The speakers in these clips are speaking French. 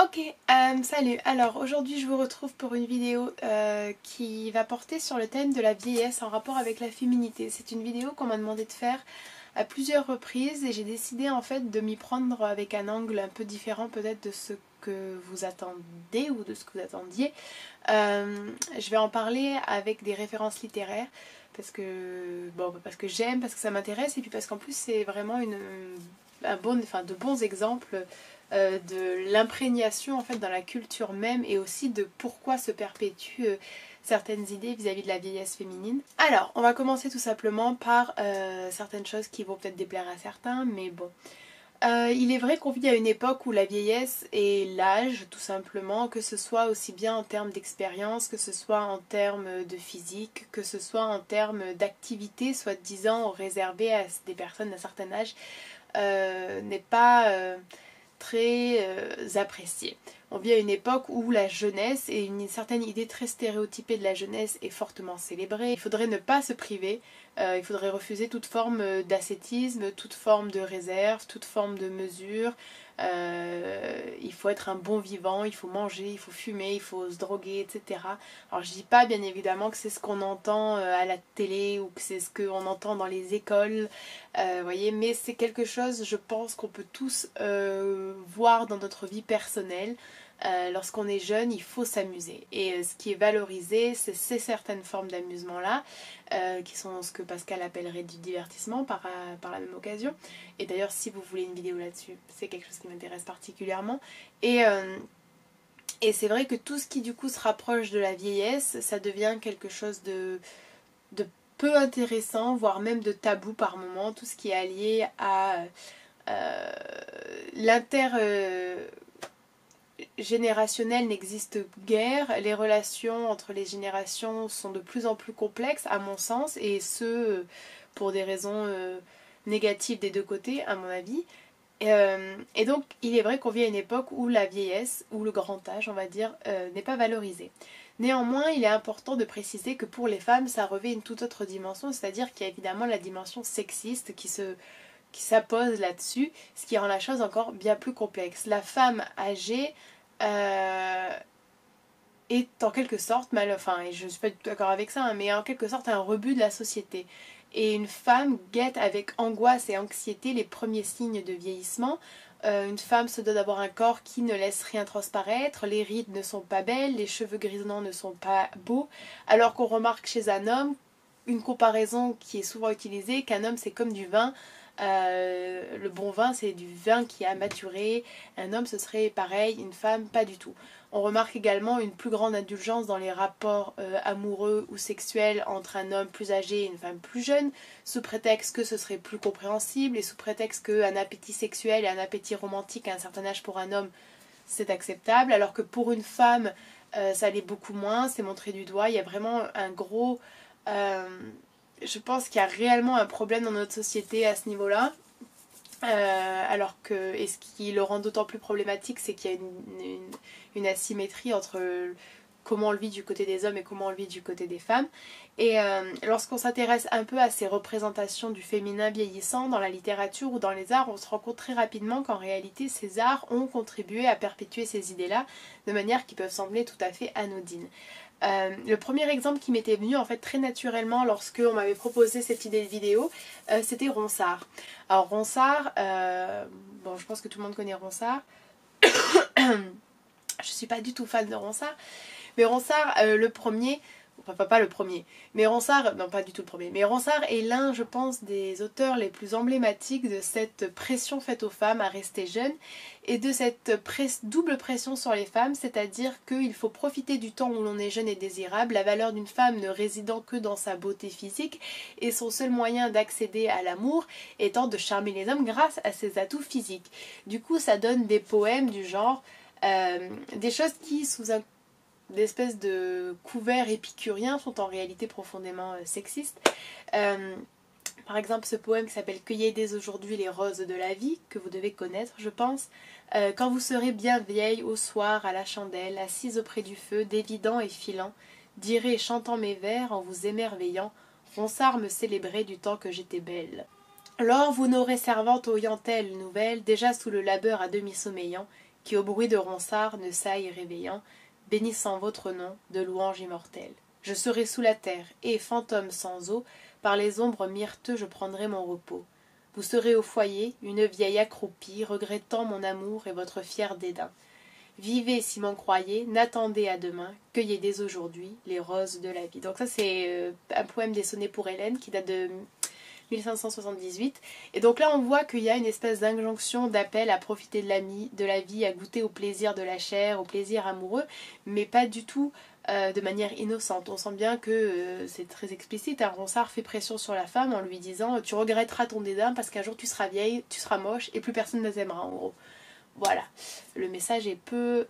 Ok, salut. Alors aujourd'hui je vous retrouve pour une vidéo qui va porter sur le thème de la vieillesse en rapport avec la féminité. C'est une vidéo qu'on m'a demandé de faire à plusieurs reprises et j'ai décidé en fait de m'y prendre avec un angle un peu différent peut-être de ce que vous attendez ou de ce que vous attendiez. Je vais en parler avec des références littéraires parce que, parce que j'aime, parce que ça m'intéresse et puis parce qu'en plus c'est vraiment de bons exemples de l'imprégnation en fait dans la culture même et aussi de pourquoi se perpétuent certaines idées vis-à-vis de la vieillesse féminine. Alors, on va commencer tout simplement par certaines choses qui vont peut-être déplaire à certains, mais bon. Il est vrai qu'on vit à une époque où la vieillesse et l'âge, tout simplement, que ce soit aussi bien en termes d'expérience, que ce soit en termes de physique, que ce soit en termes d'activité, soi-disant réservée à des personnes d'un certain âge, n'est pas très apprécié. On vit à une époque où la jeunesse et une certaine idée très stéréotypée de la jeunesse est fortement célébrée. Il faudrait ne pas se priver, il faudrait refuser toute forme d'ascétisme, toute forme de réserve, toute forme de mesure. Il faut être un bon vivant, il faut manger, il faut fumer, il faut se droguer, etc. Alors je dis pas bien évidemment que c'est ce qu'on entend à la télé ou que c'est ce qu'on entend dans les écoles, voyez, mais c'est quelque chose, je pense, qu'on peut tous voir dans notre vie personnelle. Lorsqu'on est jeune, il faut s'amuser. Et ce qui est valorisé, c'est certaines formes d'amusement-là, qui sont ce que Pascal appellerait du divertissement par la même occasion. Et d'ailleurs, si vous voulez une vidéo là-dessus, c'est quelque chose qui m'intéresse particulièrement. Et c'est vrai que tout ce qui du coup se rapproche de la vieillesse, ça devient quelque chose de peu intéressant, voire même de tabou par moment. Tout ce qui est allié à générationnel n'existe guère, les relations entre les générations sont de plus en plus complexes à mon sens et ce pour des raisons négatives des deux côtés à mon avis. Et donc il est vrai qu'on vit à une époque où la vieillesse, ou le grand âge on va dire, n'est pas valorisé. Néanmoins il est important de préciser que pour les femmes ça revêt une toute autre dimension, c'est-à-dire qu'il y a évidemment la dimension sexiste qui s'impose là-dessus, ce qui rend la chose encore bien plus complexe. La femme âgée est en quelque sorte, et je ne suis pas du tout d'accord avec ça, hein, mais en quelque sorte un rebut de la société. Et une femme guette avec angoisse et anxiété les premiers signes de vieillissement. Une femme se doit d'avoir un corps qui ne laisse rien transparaître, les rides ne sont pas belles, les cheveux grisonnants ne sont pas beaux, alors qu'on remarque chez un homme une comparaison qui est souvent utilisée, qu'un homme c'est comme du vin. Le bon vin c'est du vin qui a maturé, un homme ce serait pareil, une femme pas du tout. On remarque également une plus grande indulgence dans les rapports amoureux ou sexuels entre un homme plus âgé et une femme plus jeune, sous prétexte que ce serait plus compréhensible et sous prétexte qu'un appétit sexuel et un appétit romantique à un certain âge pour un homme c'est acceptable, alors que pour une femme ça l'est beaucoup moins, c'est montré du doigt. Il y a vraiment un gros... je pense qu'il y a réellement un problème dans notre société à ce niveau-là. Alors que, et ce qui le rend d'autant plus problématique, c'est qu'il y a une asymétrie entre comment on le vit du côté des hommes et comment on le vit du côté des femmes. Et lorsqu'on s'intéresse un peu à ces représentations du féminin vieillissant dans la littérature ou dans les arts, on se rend compte très rapidement qu'en réalité ces arts ont contribué à perpétuer ces idées-là de manière qui peuvent sembler tout à fait anodines. Le premier exemple qui m'était venu en fait très naturellement lorsque on m'avait proposé cette idée de vidéo, c'était Ronsard. Alors Ronsard, je pense que tout le monde connaît Ronsard. Je suis pas du tout fan de Ronsard, mais Ronsard, le premier, enfin pas le premier, mais Ronsard, non pas du tout le premier, mais Ronsard est l'un, je pense, des auteurs les plus emblématiques de cette pression faite aux femmes à rester jeunes et de cette double pression sur les femmes, c'est-à-dire qu'il faut profiter du temps où l'on est jeune et désirable, la valeur d'une femme ne résidant que dans sa beauté physique et son seul moyen d'accéder à l'amour étant de charmer les hommes grâce à ses atouts physiques. Du coup ça donne des poèmes du genre, des choses qui sous un d'espèces de couverts épicuriens sont en réalité profondément sexistes. Par exemple ce poème qui s'appelle « Cueillez dès aujourd'hui les roses de la vie » que vous devez connaître je pense. Quand vous serez bien vieille au soir à la chandelle, assise auprès du feu, dévidant et filant, direz chantant mes vers en vous émerveillant, Ronsard me célébrait du temps que j'étais belle. Lors vous n'aurez servante aux yantelles nouvelles, déjà sous le labeur à demi sommeillant, qui au bruit de ronsard ne saille réveillant, bénissant votre nom de louange immortelle. Je serai sous la terre, et, fantôme sans eau, par les ombres myrteux je prendrai mon repos. Vous serez au foyer, une vieille accroupie, regrettant mon amour et votre fier dédain. Vivez si m'en croyez, n'attendez à demain, cueillez dès aujourd'hui les roses de la vie. Donc ça c'est un poème des sonnets pour Hélène qui date de 1578. Et donc là on voit qu'il y a une espèce d'injonction, d'appel à profiter de la vie, à goûter au plaisir de la chair, au plaisir amoureux, mais pas du tout de manière innocente. On sent bien que c'est très explicite. Un Ronsard fait pression sur la femme en lui disant tu regretteras ton dédain parce qu'un jour tu seras vieille, tu seras moche et plus personne ne t'aimera en gros. Voilà, le message est peu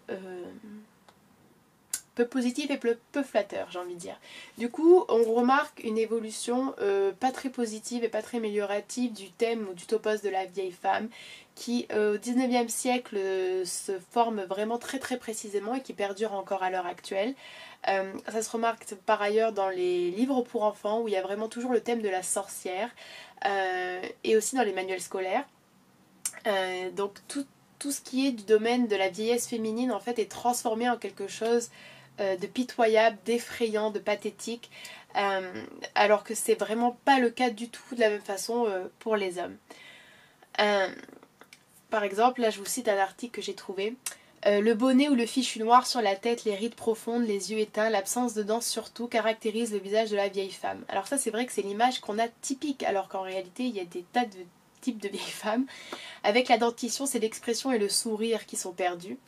positif et peu flatteur, j'ai envie de dire. Du coup, on remarque une évolution pas très positive et pas très améliorative du thème ou du topos de la vieille femme qui au 19e siècle se forme vraiment très très précisément et qui perdure encore à l'heure actuelle. Ça se remarque par ailleurs dans les livres pour enfants où il y a vraiment toujours le thème de la sorcière et aussi dans les manuels scolaires. Donc tout ce qui est du domaine de la vieillesse féminine en fait est transformé en quelque chose de pitoyable, d'effrayant, de pathétique, alors que c'est vraiment pas le cas du tout de la même façon pour les hommes. Par exemple, là je vous cite un article que j'ai trouvé. Le bonnet ou le fichu noir sur la tête, les rides profondes, les yeux éteints, l'absence de dents surtout caractérise le visage de la vieille femme. Alors ça c'est vrai que c'est l'image qu'on a typique, alors qu'en réalité il y a des tas de types de vieilles femmes. Avec la dentition, c'est l'expression et le sourire qui sont perdus.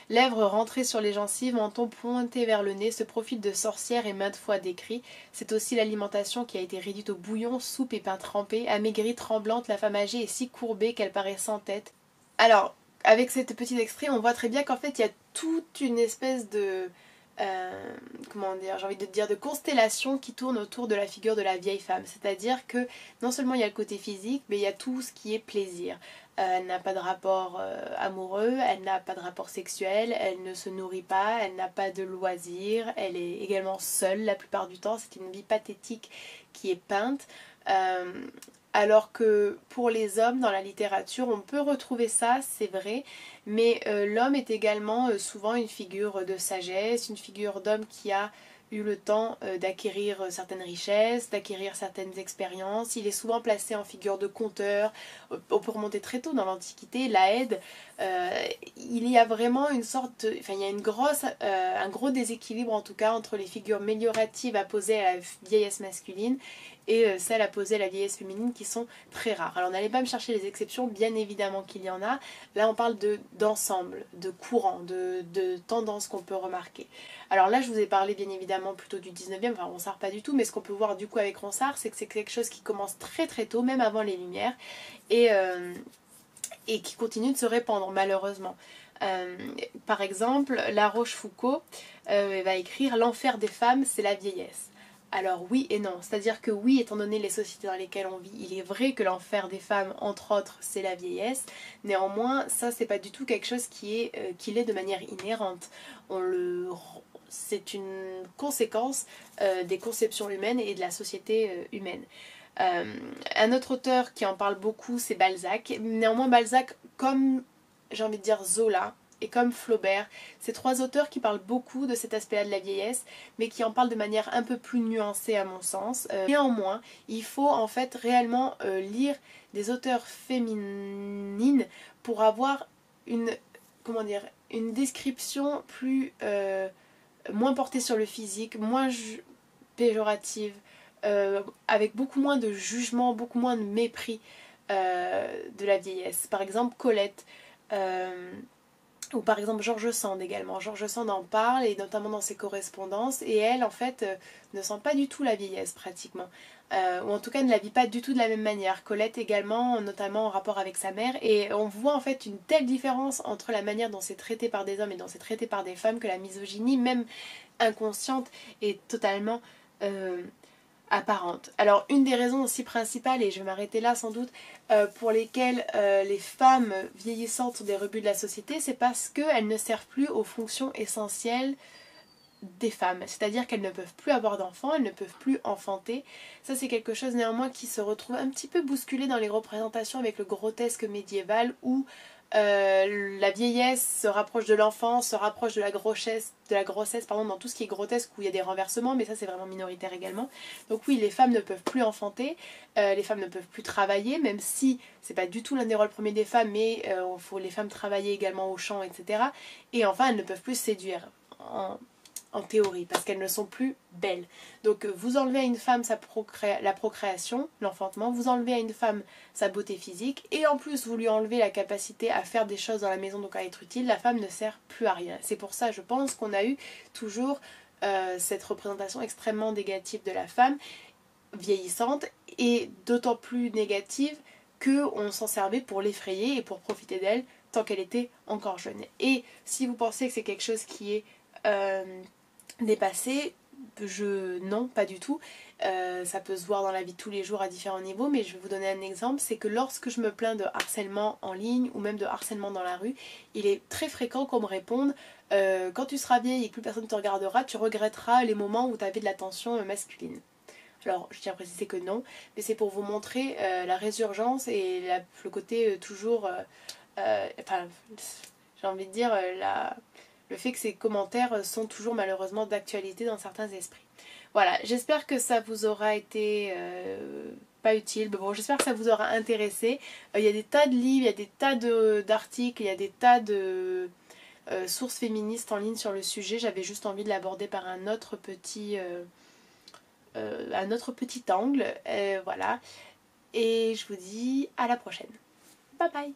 Lèvres rentrées sur les gencives, menton pointé vers le nez, ce profil de sorcière est maintes fois décrit. C'est aussi l'alimentation qui a été réduite au bouillon, soupe et pain trempé. Amaigrie, tremblante, la femme âgée est si courbée qu'elle paraît sans tête. Alors, avec cet petit extrait, on voit très bien qu'en fait, il y a toute une espèce de... comment dire, j'ai envie de dire de constellation qui tourne autour de la figure de la vieille femme. C'est-à-dire que non seulement il y a le côté physique, mais il y a tout ce qui est plaisir. Elle n'a pas de rapport amoureux, elle n'a pas de rapport sexuel, elle ne se nourrit pas, elle n'a pas de loisirs, elle est également seule la plupart du temps. C'est une vie pathétique qui est peinte. Alors que pour les hommes dans la littérature, on peut retrouver ça, c'est vrai, mais l'homme est également souvent une figure de sagesse, une figure d'homme qui a eu le temps d'acquérir certaines richesses, d'acquérir certaines expériences. Il est souvent placé en figure de conteur. On peut remonter très tôt dans l'Antiquité, l'Aède. Il y a vraiment une sorte, enfin il y a un gros déséquilibre en tout cas entre les figures médioratives apposées à la vieillesse masculine et celles apposées à la vieillesse féminine qui sont très rares. Alors n'allez pas me chercher les exceptions, bien évidemment qu'il y en a. Là on parle d'ensemble, de courant, de tendances qu'on peut remarquer. Alors là je vous ai parlé bien évidemment plutôt du 19e, enfin Ronsard pas du tout, mais ce qu'on peut voir du coup avec Ronsard, c'est que c'est quelque chose qui commence très très tôt, même avant les Lumières, et qui continue de se répandre malheureusement. Par exemple, La Rochefoucauld va écrire « L'enfer des femmes, c'est la vieillesse ». Alors oui et non, c'est-à-dire que oui, étant donné les sociétés dans lesquelles on vit, il est vrai que l'enfer des femmes, entre autres, c'est la vieillesse. Néanmoins, ça c'est pas du tout quelque chose qui l'est de manière inhérente. C'est une conséquence des conceptions humaines et de la société humaine. Un autre auteur qui en parle beaucoup, c'est Balzac. Néanmoins, Balzac, comme j'ai envie de dire Zola, et comme Flaubert, c'est trois auteurs qui parlent beaucoup de cet aspect-là de la vieillesse, mais qui en parlent de manière un peu plus nuancée à mon sens. Néanmoins, il faut en fait réellement lire des auteurs féminines pour avoir une description moins portée sur le physique, moins péjorative, avec beaucoup moins de jugement, beaucoup moins de mépris de la vieillesse. Par exemple, Colette. Ou par exemple George Sand également. George Sand en parle, et notamment dans ses correspondances, et elle en fait ne sent pas du tout la vieillesse pratiquement. Ou en tout cas ne la vit pas du tout de la même manière. Colette également, notamment en rapport avec sa mère, et on voit en fait une telle différence entre la manière dont c'est traité par des hommes et dont c'est traité par des femmes que la misogynie, même inconsciente, est totalement apparente. Alors une des raisons aussi principales, et je vais m'arrêter là sans doute, pour lesquelles les femmes vieillissantes sont des rebuts de la société, c'est parce qu'elles ne servent plus aux fonctions essentielles des femmes. C'est-à-dire qu'elles ne peuvent plus avoir d'enfants, elles ne peuvent plus enfanter. Ça c'est quelque chose néanmoins qui se retrouve un petit peu bousculé dans les représentations avec le grotesque médiéval où La vieillesse se rapproche de l'enfance, se rapproche de la grossesse pardon, dans tout ce qui est grotesque où il y a des renversements, mais ça c'est vraiment minoritaire également. Donc oui, les femmes ne peuvent plus enfanter, les femmes ne peuvent plus travailler, même si c'est pas du tout l'un des rôles premiers des femmes, mais il faut les femmes travailler également au champ, etc. Et enfin, elles ne peuvent plus séduire. En théorie, parce qu'elles ne sont plus belles. Donc vous enlevez à une femme la procréation, l'enfantement, vous enlevez à une femme sa beauté physique, et en plus vous lui enlevez la capacité à faire des choses dans la maison, donc à être utile, la femme ne sert plus à rien. C'est pour ça, je pense, qu'on a eu toujours cette représentation extrêmement négative de la femme, vieillissante, et d'autant plus négative qu'on s'en servait pour l'effrayer et pour profiter d'elle tant qu'elle était encore jeune. Et si vous pensez que c'est quelque chose qui est dépassé, non, pas du tout. Ça peut se voir dans la vie de tous les jours à différents niveaux, mais je vais vous donner un exemple, c'est que lorsque je me plains de harcèlement en ligne ou même de harcèlement dans la rue, il est très fréquent qu'on me réponde quand tu seras vieille et que plus personne ne te regardera, tu regretteras les moments où tu avais de l'attention masculine. Alors je tiens à préciser que non, mais c'est pour vous montrer la résurgence et le côté toujours, enfin, j'ai envie de dire, le fait que ces commentaires sont toujours malheureusement d'actualité dans certains esprits. Voilà, j'espère que ça vous aura été pas utile, mais bon, j'espère que ça vous aura intéressé. Il y a des tas de livres, il y a des tas d'articles, il y a des tas de sources féministes en ligne sur le sujet. J'avais juste envie de l'aborder par un autre petit angle. Voilà, et je vous dis à la prochaine. Bye bye.